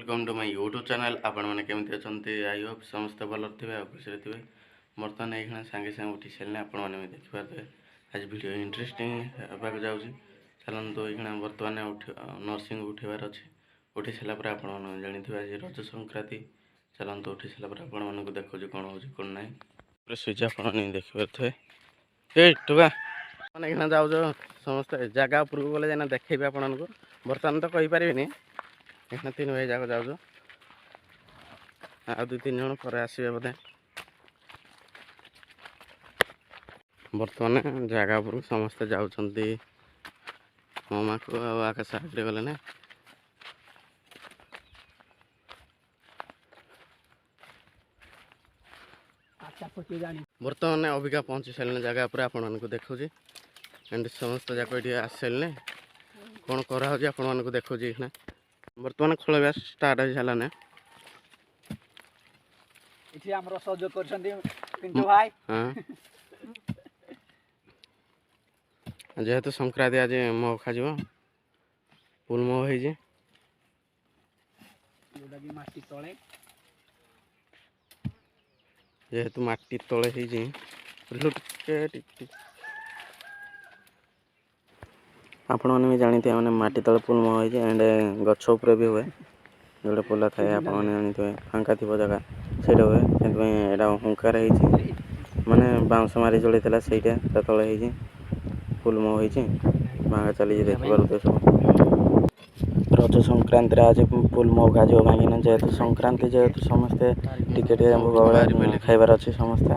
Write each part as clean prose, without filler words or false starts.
Welcome to my YouTube channel. आपण मैंने केमती अच्छा आई होप समस्त भल थे खुशी थे। बर्तमान ये सागे सागे उठी सारे आपण मैंने देखिपारे आज वीडियो इंटरेस्टिंग होगा जाऊँगी। चलते ये बर्तमान नर्सिंग उठेबार अच्छे उठी सारापर आप जानी आज रज संक्रांति। चलते उठी सारापर आपण मानक देखो कौन हो कौन ना स्विच आप देखिपारे मैंने जाऊ समस्त जगह उपरको गले जाना देखेबी आपन को। बर्तमान तो कहींपारे यहाँ 3 भाई जाक जाऊ आ 2-3 जन पर आसवे बोधे। बर्तमान जगह पर समस्ते जाऊँगी मामा को आकाश साइड गले ना बर्तमान अबिका पहुँची सारे जगह पर आपण को देखो एंड समस्त जाक ये आस सारे कौन करा आपण को देखो बर्तमान खोल स्टार्ट हो साराने इठी हमरो सहयोग करछन्ती पिंटू भाई। हाँ जेहेतु संक्रांति आज मह खा पुल मह हो जेहेतु माटी तले आपण मैंने भी जानी थे मैंने माटी तले पुल मह हो एंड गछ उपर भी हुए जो पोला थाए आप जानी थे फांका थी जगह से हुए से हुंकार माने बाउंस मारी जोड़ा से तले पुल मह हो भांगा चली देख पारे सब रज संक्रांति आज पुल मह खा भांगिना जेहेतु संक्रांति जेहेतु समस्ते टिके भोग खाइबार अच्छे समस्ते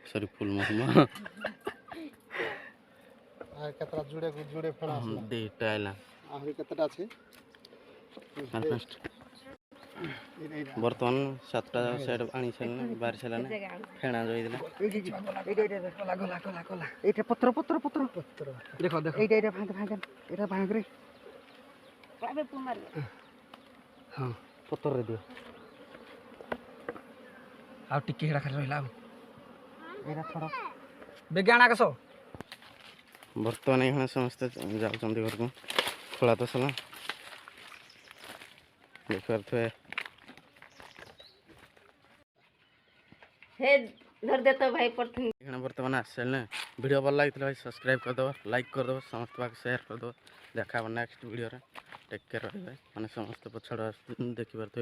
सॉरी फुल मह केतरा जुड़े फड़ा आसला देटा आइला आहुरी केतरा अछि बर्तमान 7टा सेट आनी छलने बाहर छलाने फेणा जोई दिला गला गला गला गला एटा पत्र पत्र पत्र पत्र देखो देखो एटा एटा भांग एटा भांग रे काबे पुमार हां पत्र रे दियो आ टिके हेडा खाली रहला एटा थोड़ा बेगाना कसो बर्तमान ये समस्त जाऊँ घर को खोला तो सला देख पारे धर देता भाई प्रथम बर्तमान आस सारे वीडियो भल लगी भाई सब्सक्राइब करदेव लाइक करदेव समस्त पाक शेयर करदेव देखा नेक्स्ट वीडियो टेक केयर रही मैंने समस्त पछाड़ देखी पारे।